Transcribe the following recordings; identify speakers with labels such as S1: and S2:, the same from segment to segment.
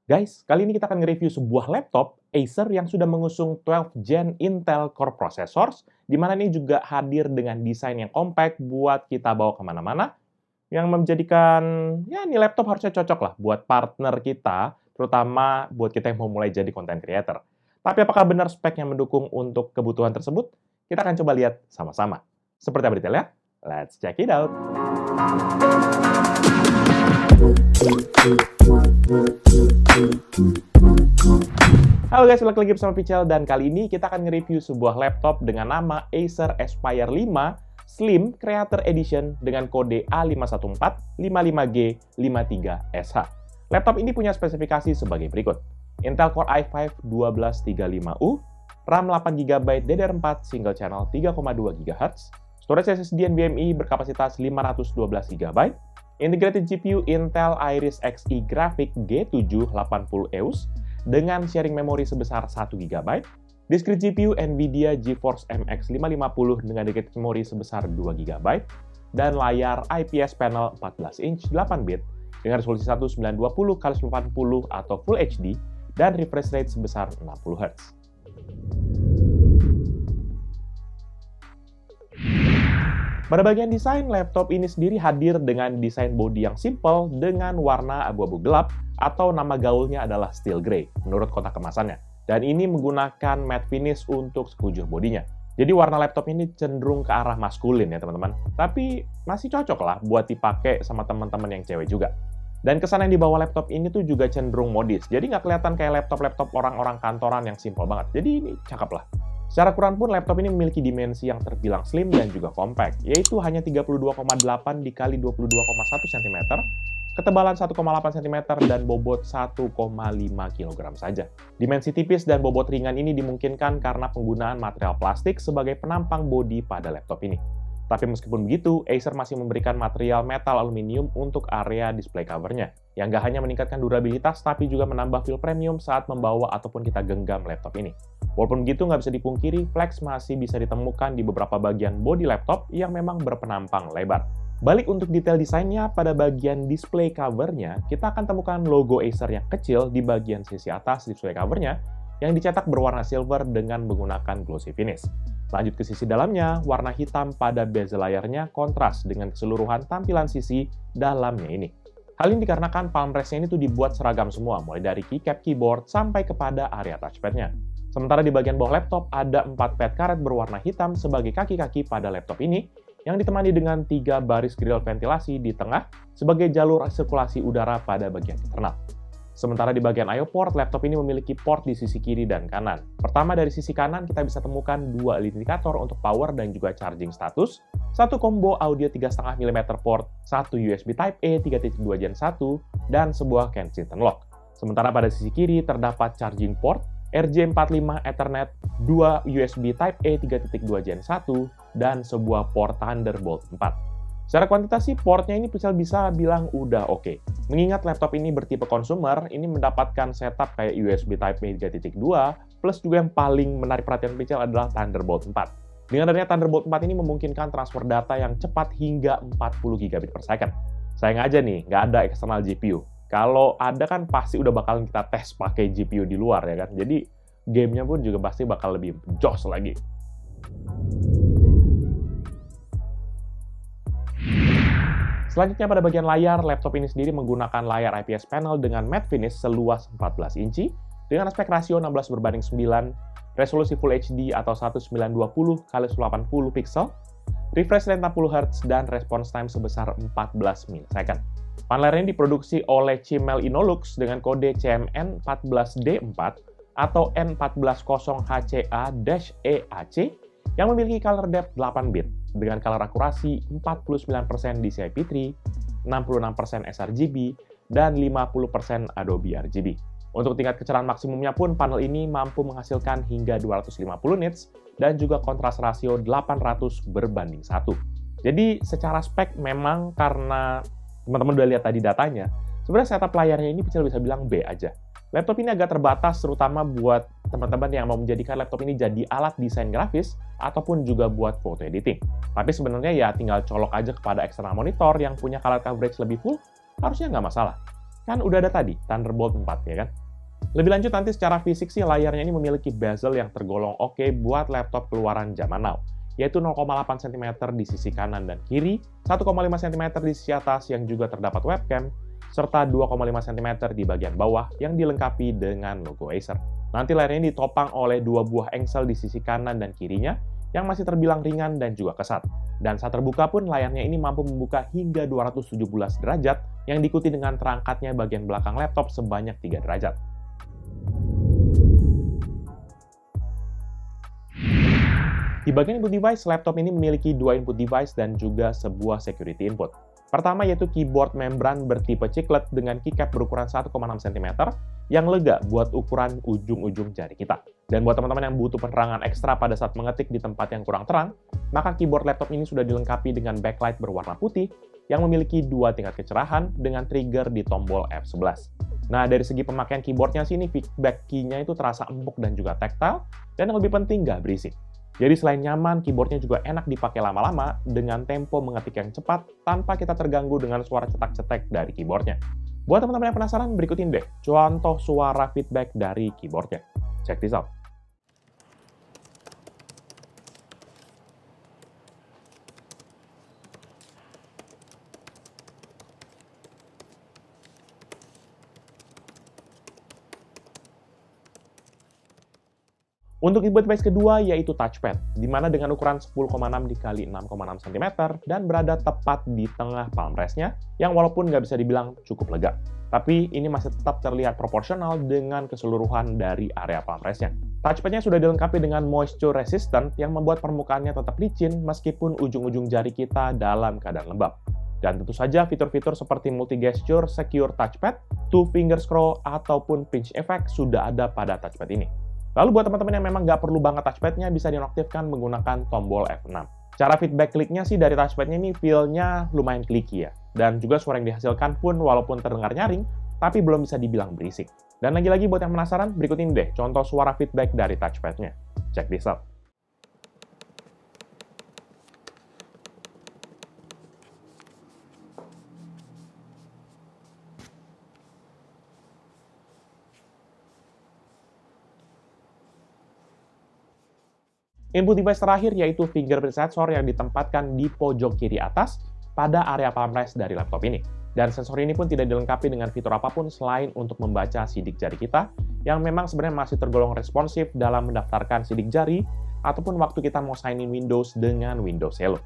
S1: Guys, kali ini kita akan nge-review sebuah laptop Acer yang sudah mengusung 12 Gen Intel Core Processors, di mana ini juga hadir dengan desain yang compact buat kita bawa kemana-mana, yang menjadikan, ya ini laptop harusnya cocok lah buat partner kita, terutama buat kita yang mau mulai jadi content creator. Tapi apakah benar speknya mendukung untuk kebutuhan tersebut? Kita akan coba lihat sama-sama. Seperti apa detailnya? Let's check it out! Halo guys, balik lagi bersama Pichel, dan kali ini kita akan nge-review sebuah laptop dengan nama Acer Aspire 5 Slim Creator Edition dengan kode A51455G53SH. Laptop ini punya spesifikasi sebagai berikut. Intel Core i5 1235U, RAM 8GB DDR4 single channel 3,2 GHz, storage SSD NVMe berkapasitas 512GB, integrated GPU Intel Iris Xe Graphic G7 80EUS dengan sharing memori sebesar 1GB, discrete GPU NVIDIA GeForce MX 550 dengan dedicated memori sebesar 2GB, dan layar IPS panel 14 inch 8 bit dengan resolusi 1920x1080 atau Full HD dan refresh rate sebesar 60 Hz. Pada bagian desain, laptop ini sendiri hadir dengan desain bodi yang simple dengan warna abu-abu gelap atau nama gaulnya adalah steel grey menurut kotak kemasannya. Dan ini menggunakan matte finish untuk sekujur bodinya. Jadi warna laptop ini cenderung ke arah maskulin ya teman-teman. Tapi masih cocok lah buat dipakai sama teman-teman yang cewek juga. Dan kesan yang dibawa laptop ini tuh juga cenderung modis. Jadi nggak kelihatan kayak laptop-laptop orang-orang kantoran yang simple banget. Jadi ini cakep lah. Secara ukuran pun laptop ini memiliki dimensi yang terbilang slim dan juga compact, yaitu hanya 32,8 x 22,1 cm, ketebalan 1,8 cm, dan bobot 1,5 kg saja. Dimensi tipis dan bobot ringan ini dimungkinkan karena penggunaan material plastik sebagai penampang bodi pada laptop ini. Tapi meskipun begitu, Acer masih memberikan material metal aluminium untuk area display covernya, yang nggak hanya meningkatkan durabilitas, tapi juga menambah feel premium saat membawa ataupun kita genggam laptop ini. Walaupun begitu, nggak bisa dipungkiri, flex masih bisa ditemukan di beberapa bagian bodi laptop yang memang berpenampang lebar. Balik untuk detail desainnya, pada bagian display covernya, kita akan temukan logo Acer yang kecil di bagian sisi atas display covernya, yang dicetak berwarna silver dengan menggunakan glossy finish. Lanjut ke sisi dalamnya, warna hitam pada bezel layarnya kontras dengan keseluruhan tampilan sisi dalamnya ini. Hal ini dikarenakan palm rest-nya ini tuh dibuat seragam semua, mulai dari keycap keyboard sampai kepada area touchpad-nya. Sementara di bagian bawah laptop ada 4 pad karet berwarna hitam sebagai kaki-kaki pada laptop ini, yang ditemani dengan 3 baris grill ventilasi di tengah sebagai jalur sirkulasi udara pada bagian internal. Sementara di bagian I/O port, laptop ini memiliki port di sisi kiri dan kanan. Pertama, dari sisi kanan kita bisa temukan 2 indikator untuk power dan juga charging status, 1 combo audio 3,5 mm port, 1 USB Type-A 3.2 Gen 1, dan sebuah Kensington lock. Sementara pada sisi kiri terdapat charging port, RJ45 Ethernet, 2 USB Type-A 3.2 Gen 1, dan sebuah port Thunderbolt 4. Secara kuantitas sih, portnya ini bisa bilang udah oke. Mengingat laptop ini bertipe consumer, ini mendapatkan setup kayak USB Type-A 3.2, plus juga yang paling menarik perhatian Pichel adalah Thunderbolt 4. Dengan adanya Thunderbolt 4 ini memungkinkan transfer data yang cepat hingga 40 gigabit per second. Sayang aja nih, nggak ada eksternal GPU. Kalau ada kan pasti udah bakalan kita tes pakai GPU di luar ya kan. Jadi gamenya pun juga pasti bakal lebih joss lagi. Selanjutnya pada bagian layar, laptop ini sendiri menggunakan layar IPS panel dengan matte finish seluas 14 inci dengan aspek rasio 16:9, resolusi Full HD atau 1920x1080 pixel, refresh rate 60 Hz, dan response time sebesar 14 millisecond. Panel ini diproduksi oleh Chimmel Innolux dengan kode CMN14D4 atau N140HCA-EAC yang memiliki color depth 8 bit dengan color akurasi 49% DCI-P3, 66% sRGB, dan 50% Adobe RGB. Untuk tingkat kecerahan maksimumnya pun, panel ini mampu menghasilkan hingga 250 nits dan juga kontras rasio 800:1. Jadi secara spek memang karena teman-teman udah lihat tadi datanya, sebenarnya setup layarnya ini bisa bilang B aja. Laptop ini agak terbatas terutama buat teman-teman yang mau menjadikan laptop ini jadi alat desain grafis ataupun juga buat foto editing. Tapi sebenarnya ya tinggal colok aja kepada eksternal monitor yang punya color coverage lebih full, harusnya nggak masalah. Kan udah ada tadi, Thunderbolt 4 ya kan? Lebih lanjut nanti secara fisik sih layarnya ini memiliki bezel yang tergolong oke buat laptop keluaran zaman now, yaitu 0,8 cm di sisi kanan dan kiri, 1,5 cm di sisi atas yang juga terdapat webcam, serta 2,5 cm di bagian bawah yang dilengkapi dengan logo Acer. Nanti layarnya ini ditopang oleh 2 buah engsel di sisi kanan dan kirinya yang masih terbilang ringan dan juga kesat. Dan saat terbuka pun layarnya ini mampu membuka hingga 217 derajat yang diikuti dengan terangkatnya bagian belakang laptop sebanyak 3 derajat. Di bagian input device, laptop ini memiliki 2 input device dan juga sebuah security input. Pertama yaitu keyboard membran bertipe chiclet dengan keycap berukuran 1,6 cm yang lega buat ukuran ujung-ujung jari kita. Dan buat teman-teman yang butuh penerangan ekstra pada saat mengetik di tempat yang kurang terang, maka keyboard laptop ini sudah dilengkapi dengan backlight berwarna putih yang memiliki 2 tingkat kecerahan dengan trigger di tombol F11. Nah, dari segi pemakaian keyboardnya sih, ini feedback key-nya itu terasa empuk dan juga tactile, dan yang lebih penting nggak berisik. Jadi selain nyaman, keyboardnya juga enak dipakai lama-lama dengan tempo mengetik yang cepat tanpa kita terganggu dengan suara cetak-cetek dari keyboardnya. Buat teman-teman yang penasaran, berikutin deh contoh suara feedback dari keyboardnya. Check this out. Untuk input device kedua yaitu touchpad, di mana dengan ukuran 10,6 x 6,6 cm dan berada tepat di tengah palm rest-nya, yang walaupun nggak bisa dibilang cukup lega. Tapi ini masih tetap terlihat proporsional dengan keseluruhan dari area palm rest-nya. Touchpad-nya sudah dilengkapi dengan moisture resistant yang membuat permukaannya tetap licin meskipun ujung-ujung jari kita dalam keadaan lembab. Dan tentu saja fitur-fitur seperti multi-gesture, secure touchpad, two-finger scroll, ataupun pinch effect sudah ada pada touchpad ini. Lalu buat teman-teman yang memang nggak perlu banget touchpad-nya, bisa dinonaktifkan menggunakan tombol F6. Cara feedback kliknya sih dari touchpad-nya ini feel-nya lumayan clicky ya. Dan juga suara yang dihasilkan pun walaupun terdengar nyaring, tapi belum bisa dibilang berisik. Dan lagi-lagi buat yang penasaran, berikut ini deh contoh suara feedback dari touchpad-nya. Check this out. Input device terakhir yaitu fingerprint sensor yang ditempatkan di pojok kiri atas pada area palm rest dari laptop ini. Dan sensor ini pun tidak dilengkapi dengan fitur apapun selain untuk membaca sidik jari kita, yang memang sebenarnya masih tergolong responsif dalam mendaftarkan sidik jari, ataupun waktu kita mau sign in Windows dengan Windows Hello.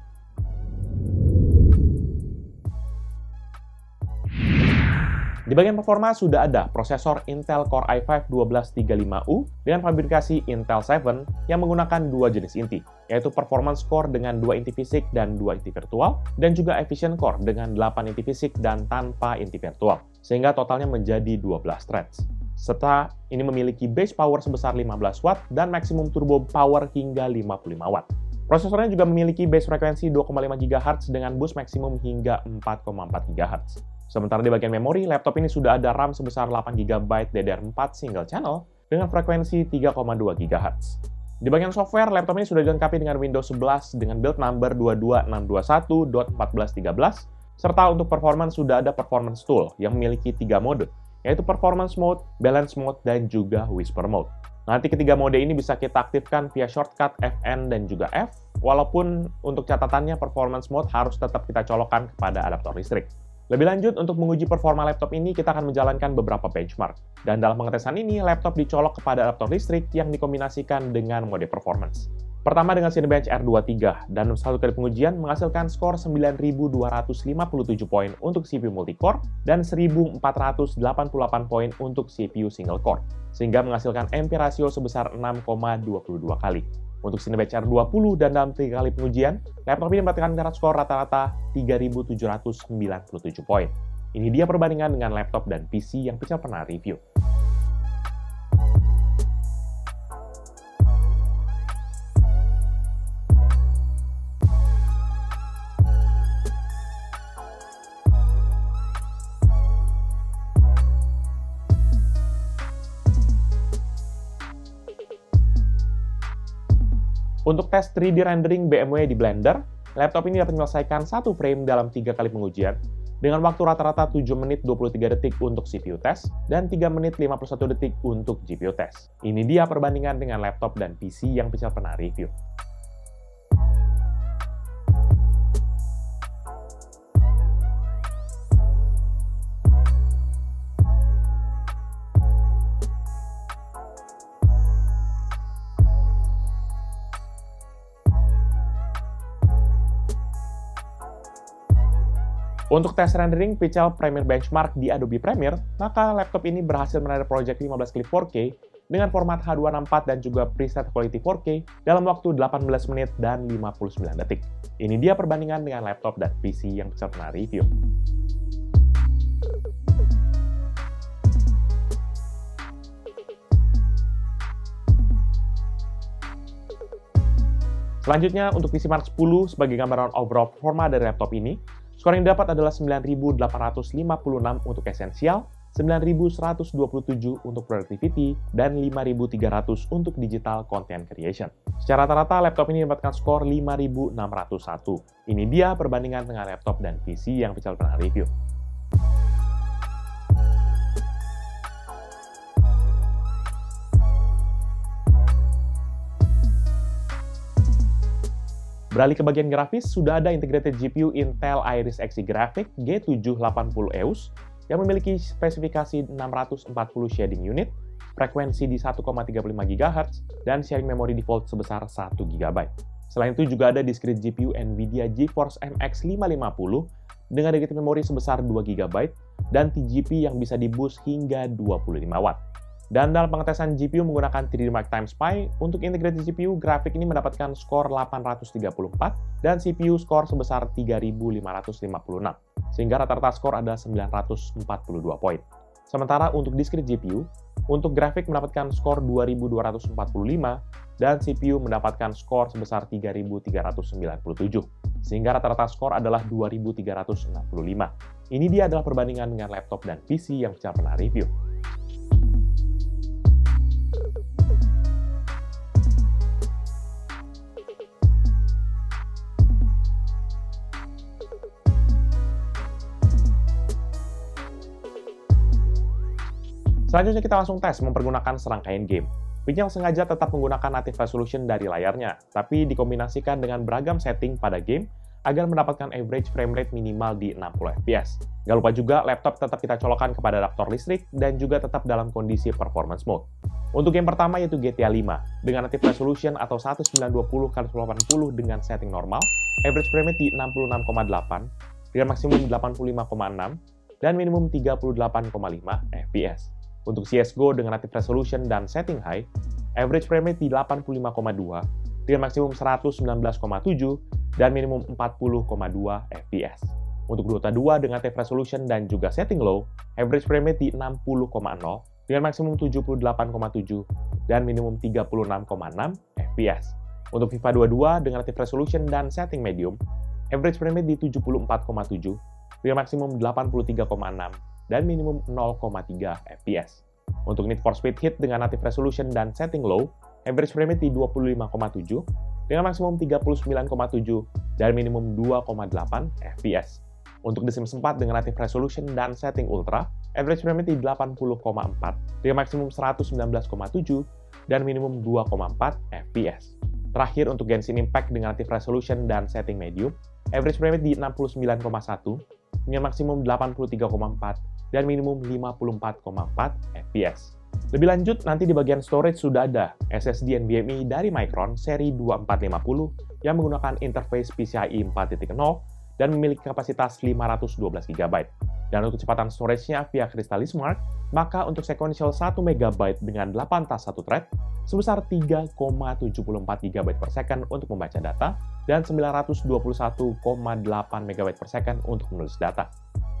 S1: Di bagian performa sudah ada prosesor Intel Core i5 1235U dengan fabrikasi Intel 7 yang menggunakan 2 jenis inti, yaitu Performance Core dengan 2 inti fisik dan 2 inti virtual, dan juga Efficient Core dengan 8 inti fisik dan tanpa inti virtual, sehingga totalnya menjadi 12 threads. Serta ini memiliki base power sebesar 15 watt dan maksimum turbo power hingga 55 watt. Prosesornya juga memiliki base frekuensi 2,5 GHz dengan boost maksimum hingga 4,4 GHz. Sementara di bagian memori, laptop ini sudah ada RAM sebesar 8 GB DDR4 single channel dengan frekuensi 3,2 GHz. Di bagian software, laptop ini sudah dilengkapi dengan Windows 11 dengan build number 22621.1413, serta untuk performance sudah ada Performance Tool yang memiliki 3 mode, yaitu Performance Mode, Balance Mode, dan juga Whisper Mode. Nanti ketiga mode ini bisa kita aktifkan via shortcut Fn dan juga F, walaupun untuk catatannya Performance Mode harus tetap kita colokkan kepada adaptor listrik. Lebih lanjut, untuk menguji performa laptop ini, kita akan menjalankan beberapa benchmark. Dan dalam pengetesan ini, laptop dicolok kepada adaptor listrik yang dikombinasikan dengan mode performance. Pertama dengan Cinebench R23, dan satu kali pengujian menghasilkan skor 9.257 poin untuk CPU multi-core dan 1.488 poin untuk CPU single core, sehingga menghasilkan MP rasio sebesar 6,22 kali. Untuk Cinebench R20 dan dalam 3 kali pengujian, laptop ini mendapatkan tingkat skor rata-rata 3.797 poin. Ini dia perbandingan dengan laptop dan PC yang Pical pernah review. Untuk tes 3D rendering BMW di Blender, laptop ini dapat menyelesaikan satu frame dalam 3 kali pengujian, dengan waktu rata-rata 7 menit 23 detik untuk CPU test dan 3 menit 51 detik untuk GPU test. Ini dia perbandingan dengan laptop dan PC yang Pichel pernah review. Untuk tes rendering Pichel Premiere benchmark di Adobe Premiere, maka laptop ini berhasil merender project 15 klip 4K dengan format H264 dan juga preset quality 4K dalam waktu 18 menit dan 59 detik. Ini dia perbandingan dengan laptop dan PC yang Pichel pernah review. Selanjutnya, untuk PC Mark 10 sebagai gambaran overall performa dari laptop ini, skor yang didapat adalah 9.856 untuk esensial, 9.127 untuk productivity, dan 5.300 untuk digital content creation. Secara rata-rata, laptop ini mendapatkan skor 5.601. Ini dia perbandingan dengan laptop dan PC yang Pichel pernah review. Beralih ke bagian grafis, sudah ada integrated GPU Intel Iris Xe Graphics G780 EOS yang memiliki spesifikasi 640 shading unit, frekuensi di 1,35 GHz, dan sharing memory default sebesar 1 GB. Selain itu juga ada discrete GPU NVIDIA GeForce MX 550 dengan dedicated memory sebesar 2 GB dan TGP yang bisa di-boost hingga 25 Watt. Dan dalam pengetesan GPU menggunakan 3D Mark Time Spy, untuk integrated GPU, grafik ini mendapatkan skor 834 dan CPU skor sebesar 3556, sehingga rata-rata skor ada 942 poin. Sementara untuk discrete GPU, untuk grafik mendapatkan skor 2245 dan CPU mendapatkan skor sebesar 3397, sehingga rata-rata skor adalah 2365. Ini dia adalah perbandingan dengan laptop dan PC yang Pichel pernah review. Selanjutnya kita langsung tes mempergunakan serangkaian game. Pichel sengaja tetap menggunakan native resolution dari layarnya, tapi dikombinasikan dengan beragam setting pada game agar mendapatkan average frame rate minimal di 60 fps. Gak lupa juga laptop tetap kita colokkan kepada adaptor listrik dan juga tetap dalam kondisi performance mode. Untuk game pertama yaitu GTA 5, dengan native resolution atau 1920x1080 dengan setting normal, average frame rate di 66,8, dengan maksimum 85,6, dan minimum 38,5 fps. Untuk CSGO dengan native resolution dan setting high, average frame rate di 85,2, dengan maksimum 119,7, dan minimum 40,2 fps. Untuk Dota 2 dengan native resolution dan juga setting low, average frame rate di 60,0, dengan maksimum 78,7, dan minimum 36,6 fps. Untuk FIFA 22 dengan native resolution dan setting medium, average frame rate di 74,7, dengan maksimum 83,6, dan minimum 0,3 fps. Untuk Need for Speed Heat dengan native resolution dan setting low, average frame rate di 25,7, dengan maksimum 39,7, dan minimum 2,8 fps. Untuk The Sims 4 dengan native resolution dan setting ultra, average frame rate di 80,4, dengan maksimum 119,7, dan minimum 2,4 fps. Terakhir untuk Genshin Impact dengan native resolution dan setting medium, average frame rate di 69,1, dengan maksimum 83,4, dan minimum 54,4 fps. Lebih lanjut, nanti di bagian storage sudah ada SSD NVMe dari Micron seri 2450 yang menggunakan interface PCIe 4.0 dan memiliki kapasitas 512 GB. Dan untuk kecepatan storage-nya via Crystal Smart, maka untuk sequential 1 MB dengan 8 tas 1 thread sebesar 3,74 GB per second untuk membaca data dan 921,8 MB per second untuk menulis data.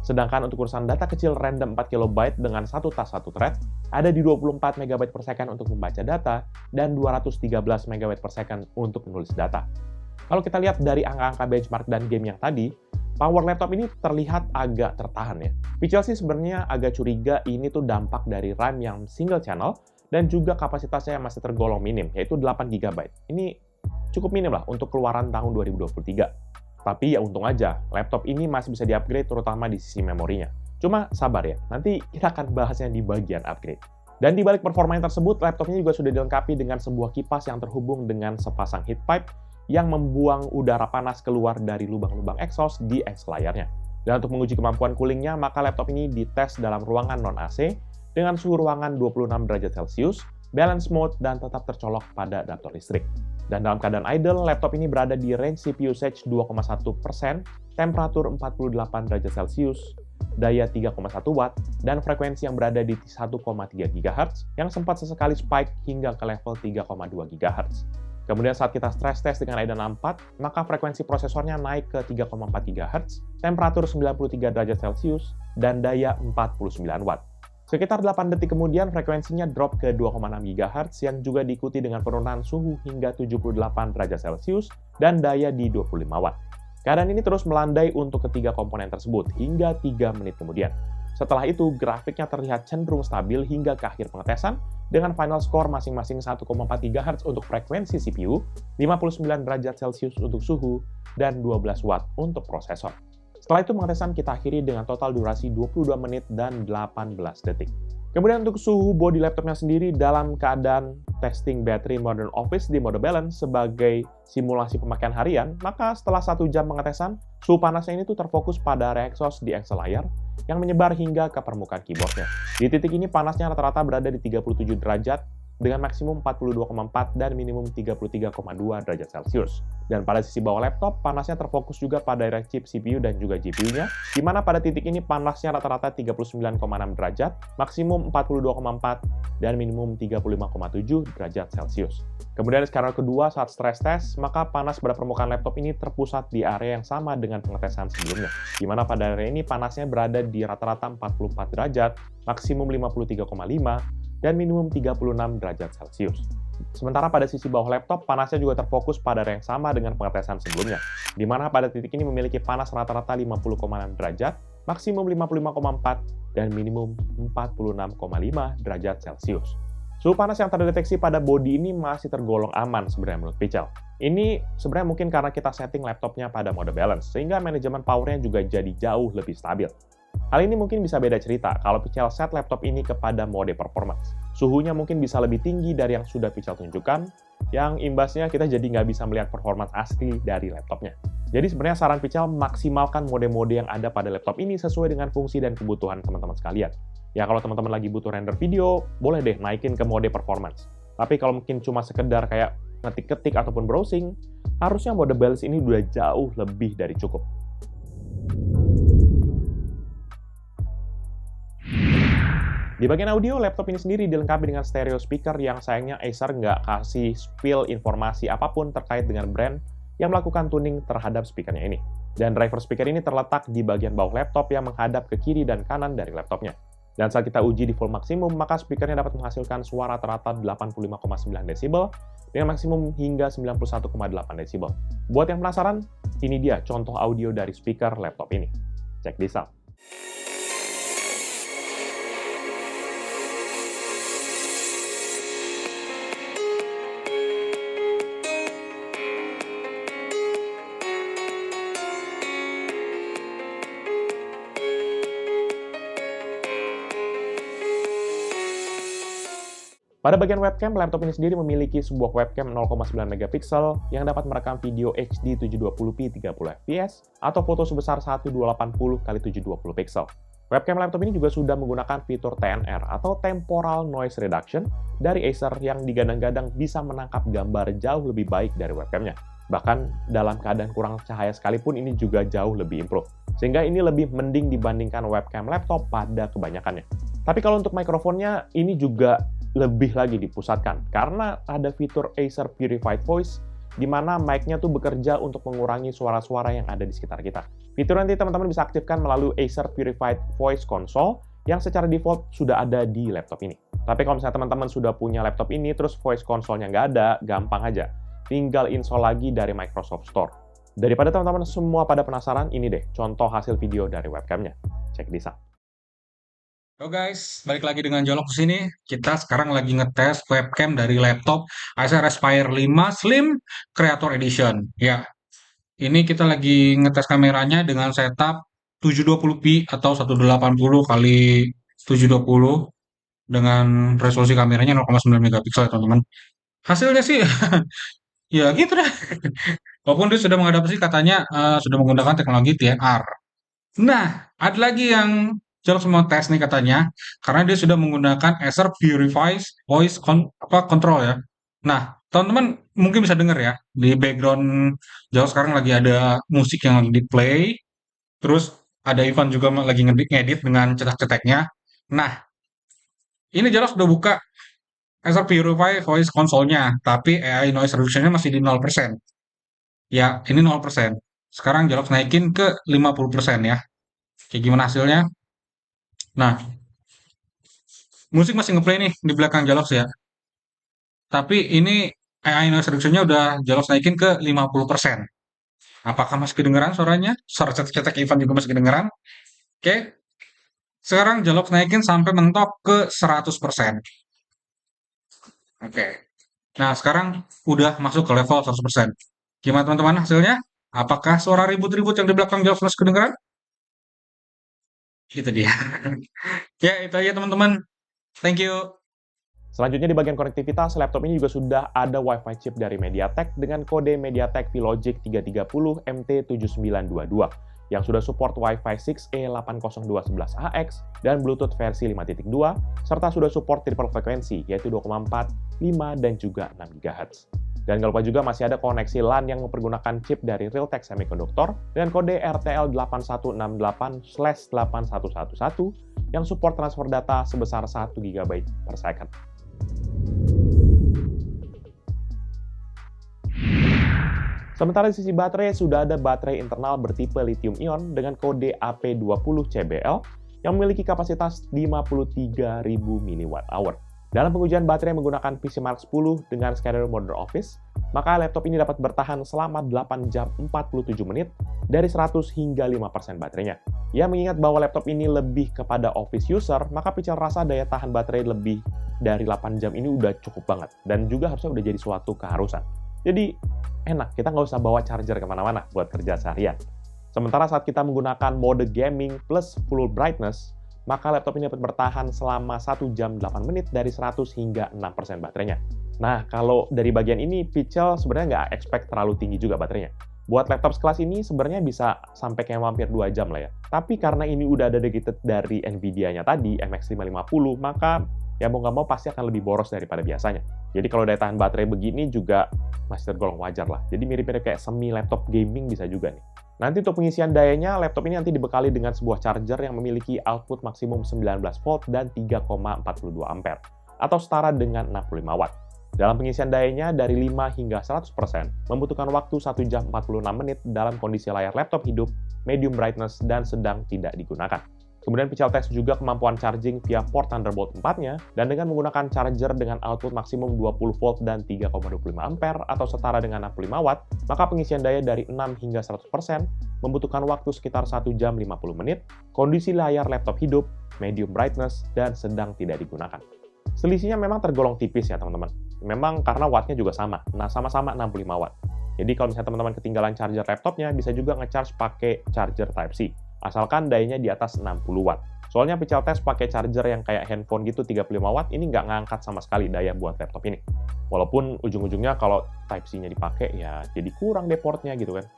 S1: Sedangkan untuk urusan data kecil random 4 KB dengan 1 tas 1 thread, ada di 24 MB per second untuk membaca data, dan 213 MB per second untuk menulis data. Kalau kita lihat dari angka-angka benchmark dan game yang tadi, power laptop ini terlihat agak tertahan ya. Pichel sih sebenarnya agak curiga ini tuh dampak dari RAM yang single channel, dan juga kapasitasnya yang masih tergolong minim, yaitu 8 GB. Ini cukup minim lah untuk keluaran tahun 2023. Tapi ya untung aja, laptop ini masih bisa di-upgrade terutama di sisi memorinya. Cuma sabar ya, nanti kita akan bahasnya di bagian upgrade. Dan di balik performa yang tersebut, laptopnya juga sudah dilengkapi dengan sebuah kipas yang terhubung dengan sepasang heat pipe yang membuang udara panas keluar dari lubang-lubang exhaust di eks layarnya. Dan untuk menguji kemampuan coolingnya, maka laptop ini dites dalam ruangan non-AC dengan suhu ruangan 26 derajat Celcius, balance mode, dan tetap tercolok pada adaptor listrik. Dan dalam keadaan idle, laptop ini berada di range CPU usage 2,1%, temperatur 48 derajat Celcius, daya 3,1 watt, dan frekuensi yang berada di 1,3 GHz yang sempat sesekali spike hingga ke level 3,2 GHz. Kemudian saat kita stress test dengan Adreno 64, maka frekuensi prosesornya naik ke 3,4 GHz, temperatur 93 derajat Celcius, dan daya 49 watt. Sekitar 8 detik kemudian frekuensinya drop ke 2,6 GHz yang juga diikuti dengan penurunan suhu hingga 78 derajat Celcius dan daya di 25 watt. Keadaan ini terus melandai untuk ketiga komponen tersebut hingga 3 menit kemudian. Setelah itu, grafiknya terlihat cenderung stabil hingga ke akhir pengetesan dengan final score masing-masing 1,4 GHz untuk frekuensi CPU, 59 derajat Celcius untuk suhu, dan 12 watt untuk prosesor. Setelah itu pengetesan kita akhiri dengan total durasi 22 menit dan 18 detik. Kemudian untuk suhu bodi laptopnya sendiri dalam keadaan testing battery modern office di mode balance sebagai simulasi pemakaian harian, maka setelah 1 jam pengetesan, suhu panasnya ini tuh terfokus pada area exhaust di eks layar yang menyebar hingga ke permukaan keyboardnya. Di titik ini panasnya rata-rata berada di 37 derajat dengan maksimum 42,4 dan minimum 33,2 derajat Celcius. Dan pada sisi bawah laptop, panasnya terfokus juga pada area chip CPU dan juga GPU-nya, di mana pada titik ini panasnya rata-rata 39,6 derajat, maksimum 42,4 dan minimum 35,7 derajat Celcius. Kemudian skenario kedua saat stress test, maka panas pada permukaan laptop ini terpusat di area yang sama dengan pengetesan sebelumnya, di mana pada area ini panasnya berada di rata-rata 44 derajat, maksimum 53,5 dan minimum 36 derajat Celcius. Sementara pada sisi bawah laptop, panasnya juga terfokus pada area yang sama dengan pengetesan sebelumnya, di mana pada titik ini memiliki panas rata-rata 50,6 derajat, maksimum 55,4, dan minimum 46,5 derajat Celcius. Suhu panas yang terdeteksi pada bodi ini masih tergolong aman sebenarnya menurut Pichel. Ini sebenarnya mungkin karena kita setting laptopnya pada mode balance, sehingga manajemen powernya juga jadi jauh lebih stabil. Hal ini mungkin bisa beda cerita kalau Pichel set laptop ini kepada mode performance. Suhunya mungkin bisa lebih tinggi dari yang sudah Pichel tunjukkan, yang imbasnya kita jadi nggak bisa melihat performance asli dari laptopnya. Jadi sebenarnya saran Pichel maksimalkan mode-mode yang ada pada laptop ini sesuai dengan fungsi dan kebutuhan teman-teman sekalian. Ya kalau teman-teman lagi butuh render video, boleh deh naikin ke mode performance. Tapi kalau mungkin cuma sekedar kayak ngetik-ketik ataupun browsing, harusnya mode balance ini udah jauh lebih dari cukup. Di bagian audio, laptop ini sendiri dilengkapi dengan stereo speaker yang sayangnya Acer nggak kasih spill informasi apapun terkait dengan brand yang melakukan tuning terhadap speakernya ini. Dan driver speaker ini terletak di bagian bawah laptop yang menghadap ke kiri dan kanan dari laptopnya. Dan saat kita uji di full maksimum, maka speakernya dapat menghasilkan suara rata-rata 85,9 desibel dengan maksimum hingga 91,8 desibel. Buat yang penasaran, ini dia contoh audio dari speaker laptop ini. Check this out. Pada bagian webcam, laptop ini sendiri memiliki sebuah webcam 0,9 megapiksel yang dapat merekam video HD 720p 30 fps atau foto sebesar 1280 x 720 pixel. Webcam laptop ini juga sudah menggunakan fitur TNR atau Temporal Noise Reduction dari Acer yang digadang-gadang bisa menangkap gambar jauh lebih baik dari webcamnya. Bahkan dalam keadaan kurang cahaya sekalipun ini juga jauh lebih improve. Sehingga ini lebih mending dibandingkan webcam laptop pada kebanyakannya. Tapi kalau untuk mikrofonnya, ini juga lebih lagi dipusatkan karena ada fitur Acer Purified Voice di mana mic-nya tuh bekerja untuk mengurangi suara-suara yang ada di sekitar kita. Fitur nanti teman-teman bisa aktifkan melalui Acer Purified Voice Console yang secara default sudah ada di laptop ini. Tapi kalau misalnya teman-teman sudah punya laptop ini terus voice console-nya nggak ada, gampang aja. Tinggal install lagi dari Microsoft Store. Daripada teman-teman semua pada penasaran, ini deh contoh hasil video dari webcamnya. Check this out.
S2: Halo guys, balik lagi dengan Jolok di sini. Kita sekarang lagi ngetes webcam dari laptop Acer Aspire 5 Slim Creator Edition. Ya, Ini kita lagi ngetes kameranya dengan setup 720p atau 1080 kali 720 dengan resolusi kameranya 0,9 megapiksel ya teman-teman. Hasilnya sih ya gitu deh. Walaupun dia sudah mengadaptasi katanya sudah menggunakan teknologi TNR. Nah, ada lagi yang Jobs mau tes nih katanya, karena dia sudah menggunakan Acer Purifies Control ya. Nah, teman-teman mungkin bisa dengar ya, di background Jobs sekarang lagi ada musik yang lagi di play, terus ada Ivan juga lagi ngedit dengan cetak-ceteknya. Nah, ini Jobs udah buka Acer Purify Voice Console-nya, tapi AI noise reduction-nya masih di 0%. Ya, ini 0%. Sekarang Jobs naikin ke 50% ya. Kayak gimana hasilnya? Nah, musik masih ngeplay nih di belakang Jalox ya. Tapi ini AI noise reduction-nya udah Jalox naikin ke 50%. Apakah masih kedengeran suaranya? Suara cetek-cetek Ivan juga masih kedengeran. Oke, sekarang Jalox naikin sampai mentok ke 100%. Oke. Nah, sekarang udah masuk ke level 100%. Gimana teman-teman hasilnya? Apakah suara ribut-ribut yang di belakang Jalox masih kedengeran? Itu dia. Ya, itu aja teman-teman. Thank you.
S1: Selanjutnya di bagian konektivitas, laptop ini juga sudah ada Wi-Fi chip dari MediaTek dengan kode MediaTek Vlogic 330 MT7922 yang sudah support Wi-Fi 6E 802.11ax dan Bluetooth versi 5.2 serta sudah support triple frekuensi yaitu 2,4, 5, dan juga 6 GHz. Dan nggak lupa juga masih ada koneksi LAN yang mempergunakan chip dari Realtek Semiconductor dengan kode RTL8168/8111 yang support transfer data sebesar 1 GB per second. Sementara di sisi baterai, sudah ada baterai internal bertipe lithium ion dengan kode AP20CBL yang memiliki kapasitas 53.000 mWh. Dalam pengujian baterai menggunakan PC Mark 10 dengan skenario Modern Office, maka laptop ini dapat bertahan selama 8 jam 47 menit dari 100 hingga 5% baterainya. Ya, mengingat bahwa laptop ini lebih kepada office user, maka Pichel rasa daya tahan baterai lebih dari 8 jam ini udah cukup banget, dan juga harusnya udah jadi suatu keharusan. Jadi, enak, kita nggak usah bawa charger kemana-mana buat kerja seharian. Sementara saat kita menggunakan mode gaming plus full brightness, maka laptop ini dapat bertahan selama 1 jam 8 menit dari 100 hingga 6% baterainya. Nah, kalau dari bagian ini, Pichel sebenarnya nggak expect terlalu tinggi juga baterainya. Buat laptop sekelas ini sebenarnya bisa sampai kayak hampir 2 jam lah ya. Tapi karena ini udah ada dedicated dari Nvidia-nya tadi, MX550, maka ya mau nggak mau pasti akan lebih boros daripada biasanya. Jadi kalau daya tahan baterai begini juga masih tergolong wajar lah. Jadi mirip-mirip kayak semi laptop gaming bisa juga nih. Nanti untuk pengisian dayanya, laptop ini nanti dibekali dengan sebuah charger yang memiliki output maksimum 19 volt dan 3,42 ampere, atau setara dengan 65 watt. Dalam pengisian dayanya dari 5 hingga 100%, membutuhkan waktu 1 jam 46 menit dalam kondisi layar laptop hidup, medium brightness, dan sedang tidak digunakan. Kemudian Pichel tes juga kemampuan charging via port Thunderbolt 4-nya, dan dengan menggunakan charger dengan output maksimum 20 volt dan 3,25 ampere atau setara dengan 65 watt, maka pengisian daya dari 6 hingga 100% membutuhkan waktu sekitar 1 jam 50 menit, kondisi layar laptop hidup, medium brightness, dan sedang tidak digunakan. Selisihnya memang tergolong tipis ya teman-teman. Memang karena wattnya juga sama, nah sama-sama 65 watt. Jadi kalau misalnya teman-teman ketinggalan charger laptopnya, bisa juga nge-charge pakai charger Type-C. Asalkan dayanya di atas 60 watt. Soalnya Pichel tes pakai charger yang kayak handphone gitu 35 watt, ini nggak ngangkat sama sekali daya buat laptop ini. Walaupun ujung-ujungnya kalau Type-C-nya dipakai, ya jadi kurang deh portnya gitu kan.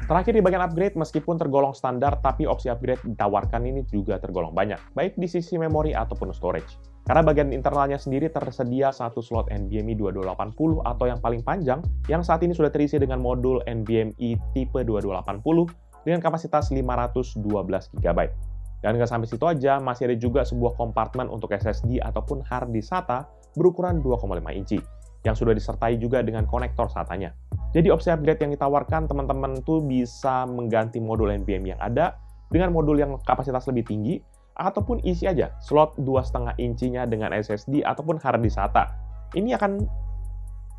S1: Terakhir di bagian upgrade, meskipun tergolong standar, tapi opsi upgrade ditawarkan ini juga tergolong banyak, baik di sisi memori ataupun storage. Karena bagian internalnya sendiri tersedia satu slot NVMe 2280 atau yang paling panjang, yang saat ini sudah terisi dengan modul NVMe tipe 2280 dengan kapasitas 512 GB. Dan nggak sampai situ aja, masih ada juga sebuah kompartemen untuk SSD ataupun hard disk SATA berukuran 2,5 inci, yang sudah disertai juga dengan konektor SATA-nya. Jadi opsi upgrade yang ditawarkan teman-teman tuh bisa mengganti modul NVMe yang ada dengan modul yang kapasitas lebih tinggi, ataupun isi aja slot 2,5 incinya dengan SSD ataupun hard disk SATA. Ini akan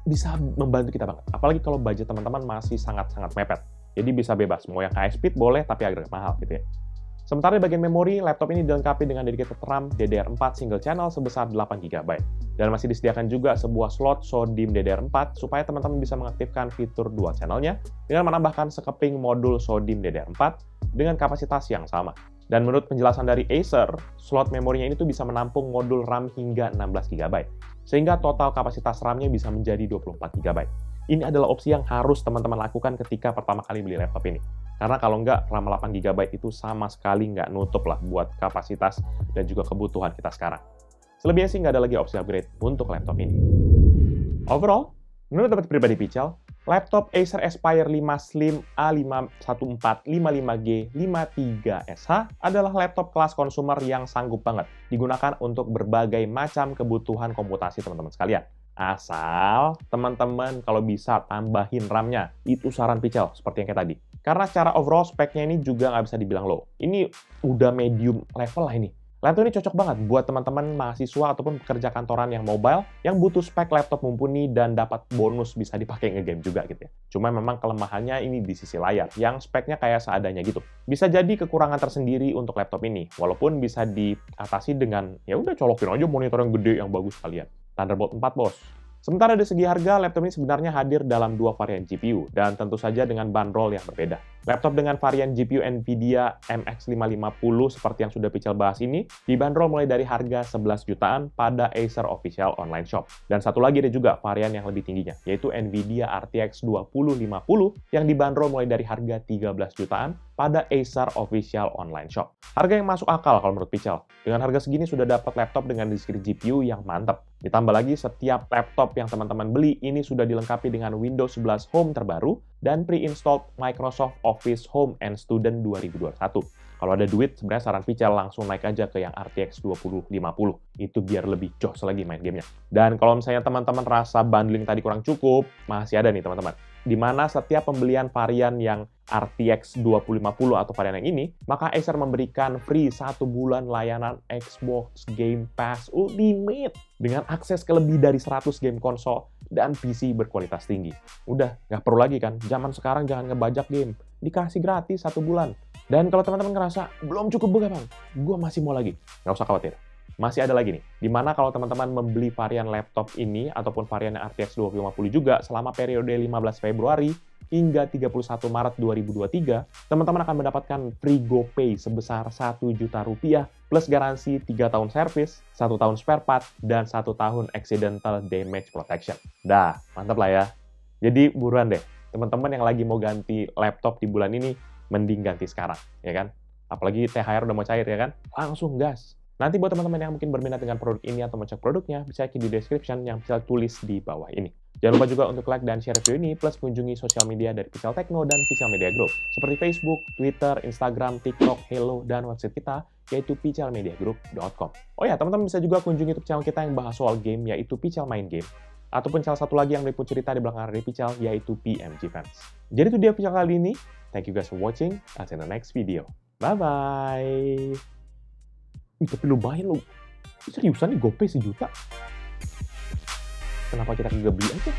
S1: bisa membantu kita banget, apalagi kalau budget teman-teman masih sangat-sangat mepet. Jadi bisa bebas, mau yang high speed boleh tapi agak mahal gitu ya. Sementara di bagian memori, laptop ini dilengkapi dengan dedicated RAM DDR4 single channel sebesar 8 GB. Dan masih disediakan juga sebuah slot SODIMM DDR4 supaya teman-teman bisa mengaktifkan fitur dual channelnya dengan menambahkan sekeping modul SODIMM DDR4 dengan kapasitas yang sama. Dan menurut penjelasan dari Acer, slot memorinya ini tuh bisa menampung modul RAM hingga 16 GB, sehingga total kapasitas RAM-nya bisa menjadi 24 GB. Ini adalah opsi yang harus teman-teman lakukan ketika pertama kali beli laptop ini. Karena kalau nggak, RAM 8 GB itu sama sekali nggak nutup lah buat kapasitas dan juga kebutuhan kita sekarang. Selebihnya sih nggak ada lagi opsi upgrade untuk laptop ini. Overall, menurut pendapat pribadi Pical, laptop Acer Aspire 5 Slim A51455G 53SH adalah laptop kelas konsumer yang sanggup banget digunakan untuk berbagai macam kebutuhan komputasi teman-teman sekalian. Asal teman-teman kalau bisa tambahin RAM-nya, itu saran Pical seperti yang kayak tadi. Karena secara overall speknya ini juga nggak bisa dibilang low. Ini udah medium level lah ini. Laptop ini cocok banget buat teman-teman mahasiswa ataupun pekerja kantoran yang mobile yang butuh spek laptop mumpuni dan dapat bonus bisa dipakai nge-game juga gitu ya. Cuma memang kelemahannya ini di sisi layar yang speknya kayak seadanya gitu. Bisa jadi kekurangan tersendiri untuk laptop ini, walaupun bisa diatasi dengan ya udah colokin aja monitor yang gede yang bagus kalian. Thunderbolt 4 bos. Sementara dari segi harga, laptop ini sebenarnya hadir dalam dua varian GPU, dan tentu saja dengan bandrol yang berbeda. Laptop dengan varian GPU NVIDIA MX550 seperti yang sudah Pical bahas ini, dibanderol mulai dari harga 11 jutaan pada Acer Official Online Shop. Dan satu lagi ada juga varian yang lebih tingginya, yaitu NVIDIA RTX 2050 yang dibanderol mulai dari harga 13 jutaan pada Acer Official Online Shop. Harga yang masuk akal kalau menurut Pical. Dengan harga segini sudah dapat laptop dengan diskrete GPU yang mantap. Ditambah lagi, setiap laptop yang teman-teman beli ini sudah dilengkapi dengan Windows 11 Home terbaru dan pre-installed Microsoft Office Home and Student 2021. Kalau ada duit, sebenarnya saran Pical langsung naik aja ke yang RTX 2050. Itu biar lebih joss lagi main gamenya. Dan kalau misalnya teman-teman rasa bundling tadi kurang cukup, masih ada nih teman-teman. Di mana setiap pembelian varian yang RTX 2050 atau varian yang ini, maka Acer memberikan free 1 bulan layanan Xbox Game Pass Ultimate dengan akses ke lebih dari 100 game konsol dan PC berkualitas tinggi. Udah, nggak perlu lagi kan, zaman sekarang jangan ngebajak game, dikasih gratis 1 bulan. Dan kalau teman-teman ngerasa, belum cukup bang, gue masih mau lagi, nggak usah khawatir. Masih ada lagi nih, dimana kalau teman-teman membeli varian laptop ini ataupun varian RTX 2050 juga selama periode 15 Februari hingga 31 Maret 2023, teman-teman akan mendapatkan free GoPay sebesar Rp1.000.000 plus garansi 3 tahun service, 1 tahun spare part, dan 1 tahun accidental damage protection. Dah, mantap lah ya. Jadi buruan deh, teman-teman yang lagi mau ganti laptop di bulan ini, mending ganti sekarang, ya kan? Apalagi THR udah mau cair, ya kan? Langsung gas. Nanti buat teman-teman yang mungkin berminat dengan produk ini atau mau cek produknya, bisa cek di description yang bisa tulis di bawah ini. Jangan lupa juga untuk like dan share video ini, plus kunjungi sosial media dari Pical Techno dan Pical Media Group, seperti Facebook, Twitter, Instagram, TikTok, Hello, dan website kita, yaitu picalmediagroup.com. Oh ya, teman-teman bisa juga kunjungi YouTube channel kita yang bahas soal game, yaitu Pical Main Game, ataupun channel satu lagi yang meliput cerita di belakang dari Pical, yaitu PMG Fans. Jadi itu dia Pical kali ini. Thank you guys for watching. Until the next video. Bye-bye. Tapi lumayan lu. Seriusan nih GoPay 1 juta? Kenapa kita nggak beli aja?